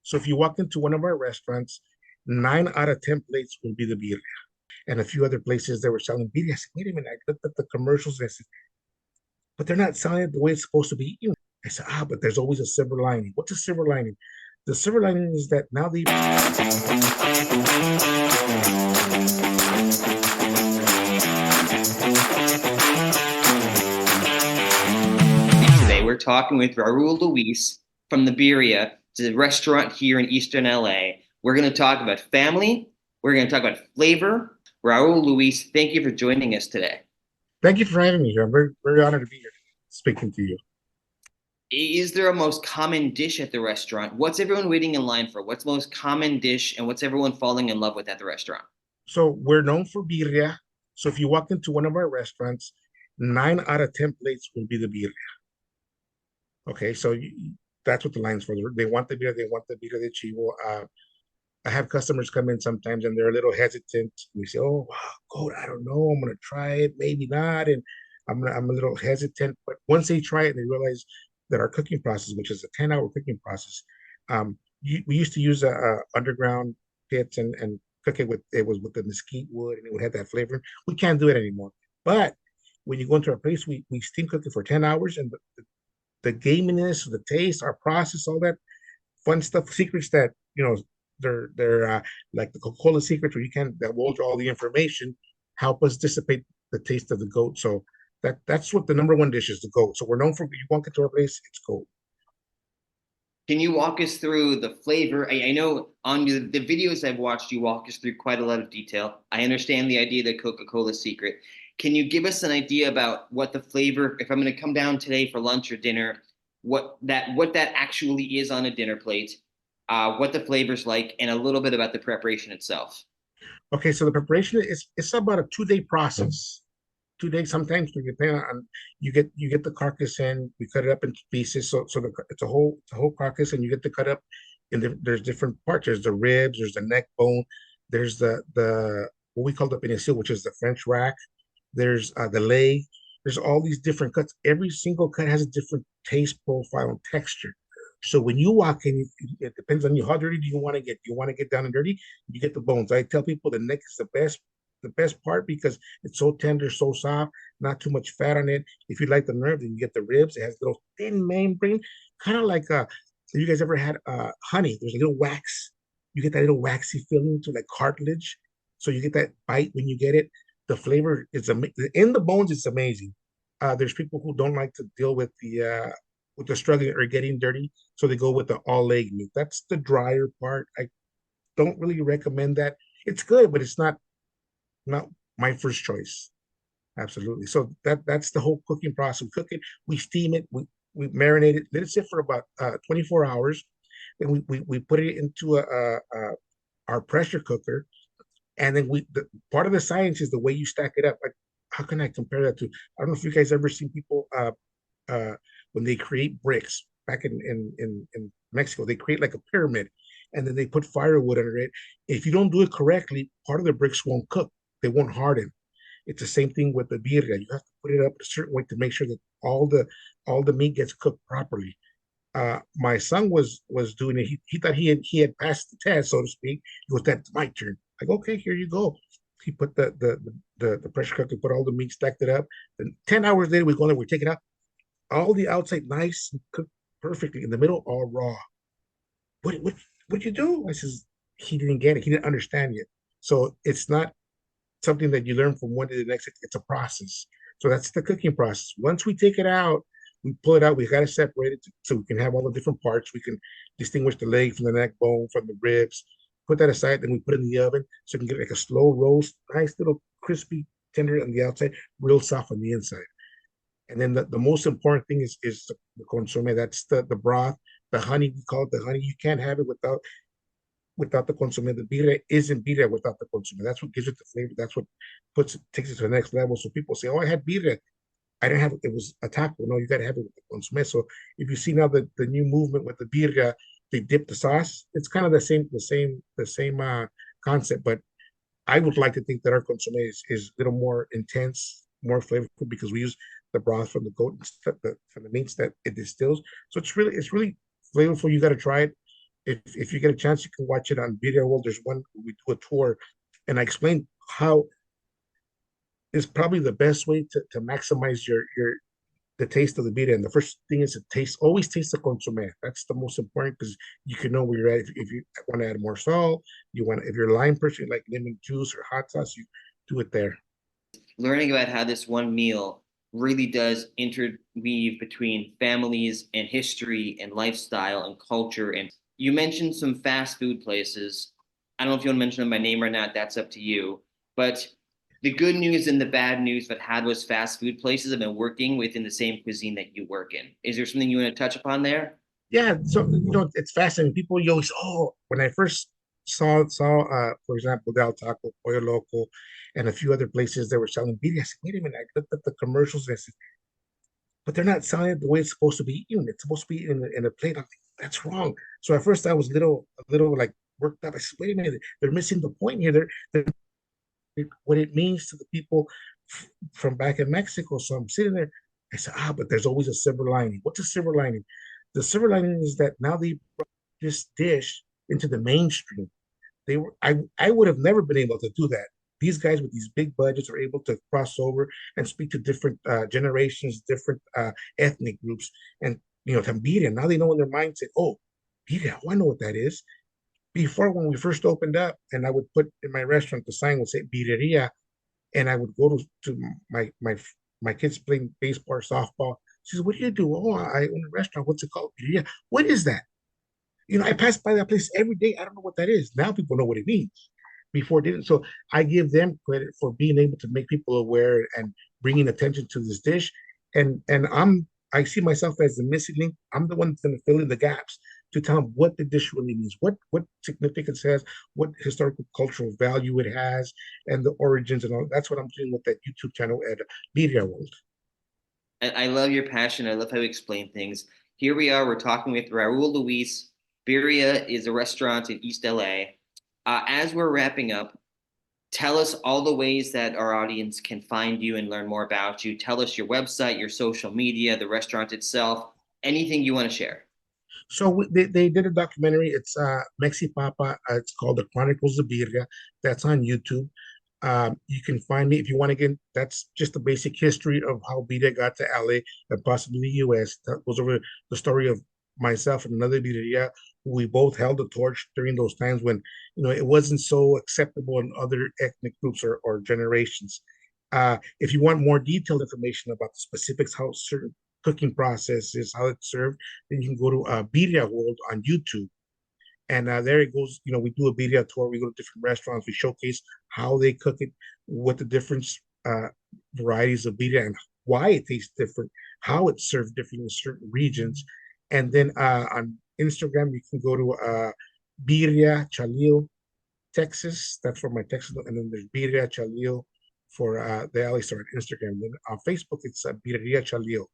So if you walk into one of our restaurants, 9 out of 10 plates will be the birria. And a few other places that were selling birria. I said, wait a minute, I looked at the commercials and I said, but they're not selling it the way it's supposed to be. I said, but there's always a silver lining. What's a silver lining? The silver lining is that now the Today we're talking with Raul Luis from the Birria. It's a restaurant here in Eastern LA. We're going to talk about family. We're going to talk about flavor. Raul Luis, thank you for joining us today. Thank you for having me here. I'm very, very honored to be here speaking to you. Is there a most common dish at the restaurant? What's everyone waiting in line for? What's the most common dish and what's everyone falling in love with at the restaurant? So we're known for birria. So if you walk into one of our restaurants, 9 out of 10 plates will be the birria. Okay, so that's what the line's for. They want the birria, they want the birria de chivo. I have customers come in sometimes and they're a little hesitant. We say, "Oh, wow, God, I don't know. I'm gonna try it, maybe not." And I'm a little hesitant. But once they try it, they realize that our cooking process, which is a 10-hour cooking process, we used to use a underground pits and cook it with the mesquite wood and it would have that flavor. We can't do it anymore. But when you go into our place, we steam cook it for 10 hours and the gaminess, the taste, our process, all that fun stuff, secrets that they're like the Coca-Cola secrets where you can't divulge all the information, help us dissipate the taste of the goat. So that's what the number one dish is, the goat. So we're known for, you walk into our place, it's goat. Can you walk us through the flavor? I know on the videos I've watched, you walk us through quite a lot of detail. I understand the idea of the Coca-Cola secret. Can you give us an idea about what the flavor, if I'm going to come down today for lunch or dinner, what that actually is on a dinner plate, what the flavor's like, and a little bit about the preparation itself? Okay, so the preparation is it's about a 2-day process. 2 days sometimes, depending on you get the carcass in, we cut it up into pieces. So it's a whole carcass, and you get to cut up. And there's different parts. There's the ribs, there's the neck bone, there's the what we call the penicil, which is the French rack. There's the leg. There's all these different cuts. Every single cut has a different taste profile and texture. So when you walk in, it depends on you. How dirty do you want to get? Do you want to get down and dirty? You get the bones. I tell people the neck is the best part because it's so tender, so soft, not too much fat on it. If you like the nerve, then you get the ribs. It has a little thin membrane, kind of like have you guys ever had honey? There's a little wax. You get that little waxy feeling to like cartilage. So you get that bite when you get it. The flavor is in the bones. It's amazing. There's people who don't like to deal with the struggling or getting dirty, so they go with the all leg meat. That's the drier part. I don't really recommend that. It's good, but it's not my first choice. Absolutely. So that's the whole cooking process. We cook it, we steam it, we marinate it, let it sit for about 24 hours. Then we put it into our pressure cooker, and then part of the science is the way you stack it up. Like, how can I compare that to? I don't know if you guys ever seen people uh, when they create bricks back in Mexico, they create like a pyramid, and then they put firewood under it. If you don't do it correctly, part of the bricks won't cook, they won't harden. It's the same thing with the birria. You have to put it up a certain way to make sure that all the meat gets cooked properly. My son was doing it. He thought he had passed the test, so to speak. He goes, "That's my turn." I go, "Okay, here you go." He put the pressure cooker, put all the meat, stacked it up. Then 10 hours later, we go there, we take it out. All the outside nice and cooked perfectly. In the middle, all raw. What you do? I says he didn't get it. He didn't understand it. So it's not something that you learn from one to the next. It's a process. So that's the cooking process. Once we take it out, we pull it out. We got to separate it so we can have all the different parts. We can distinguish the leg from the neck bone, from the ribs. Put that aside. Then we put it in the oven so we can get like a slow roast, nice little crispy, tender on the outside, real soft on the inside. And then the most important thing is the consomme. That's the broth, the honey. We call it the honey. You can't have it without the consomme. The birria isn't birria without the consomme. That's what gives it the flavor. That's what takes it to the next level. So people say, "Oh, I had birria. I didn't have it. It was a taco." No, you got to have it with the consomme. So if you see now the new movement with the birria, they dip the sauce. It's kind of the same concept. But I would like to think that our consomme is a little more intense, more flavorful because we use the broth from the goat and stuff, from the meats that it distills. So it's really flavorful. You got to try it. if you get a chance, you can watch it on Video World. There's one we do a tour, and I explain how is probably the best way to maximize your the taste of the birria. And the first thing is to taste, always taste the consomme. That's the most important because you can know where you're at. If you want to add more salt, you want if you're a lime person, like lemon juice or hot sauce, you do it there. Learning about how this one meal really does interweave between families and history and lifestyle and culture. And you mentioned some fast food places. I don't know if you want to mention them by name or not, that's up to you. But the good news and the bad news about how those fast food places have been working within the same cuisine that you work in. Is there something you want to touch upon there? Yeah, so it's fascinating. People you always when I first saw for example Del Taco, Pollo Loco, and a few other places that were selling birria. I said, wait a minute, I looked at the commercials and I said, but they're not selling it the way it's supposed to be eaten. It's supposed to be in a plate. I'm like, that's wrong. So at first I was a little like worked up. I said, wait a minute, they're missing the point here. What it means to the people from back in Mexico. So I'm sitting there. I said, but there's always a silver lining. What's a silver lining? The silver lining is that now they brought this dish into the mainstream. I would have never been able to do that. These guys with these big budgets are able to cross over and speak to different generations, different ethnic groups, and Tambira. Now they know in their mindset, oh, birria, oh, I know what that is. Before, when we first opened up, and I would put in my restaurant, the sign would say birreria, and I would go to my kids playing baseball or softball. She says, "What do you do?" "Oh, I own a restaurant. What's it called?" "Birria." "What is that?" I pass by that place every day. I don't know what that is. Now people know what it means. Before it didn't. So I give them credit for being able to make people aware and bringing attention to this dish. And I see myself as the missing link. I'm the one that's going to fill in the gaps to tell them what the dish really means, what significance has, what historical cultural value it has, and the origins and all. That's what I'm doing with that YouTube channel at Media World. I love your passion. I love how you explain things. Here we are. We're talking with Raul Luis. Birria is a restaurant in East LA. As we're wrapping up, tell us all the ways that our audience can find you and learn more about you. Tell us your website, your social media, the restaurant itself, anything you want to share. So they did a documentary. It's Mexi Papa. It's called The Chronicles of Birria. That's on YouTube. You can find me if you want to get. That's just the basic history of how birria got to LA and possibly the US. That goes over the story of myself and another birria who we both held the torch during those times when it wasn't so acceptable in other ethnic groups or generations. If you want more detailed information about the specifics, how certain cooking process is, how it's served, then you can go to Birria World on YouTube. And there it goes. We do a birria tour. We go to different restaurants. We showcase how they cook it, what the different varieties of birria and why it tastes different, how it's served different in certain regions. And then on Instagram, you can go to Birria Chalil, Texas. That's for my Texas. And then there's Birria Chalil for the LA store on Instagram. Then on Facebook, it's Birria Chalil.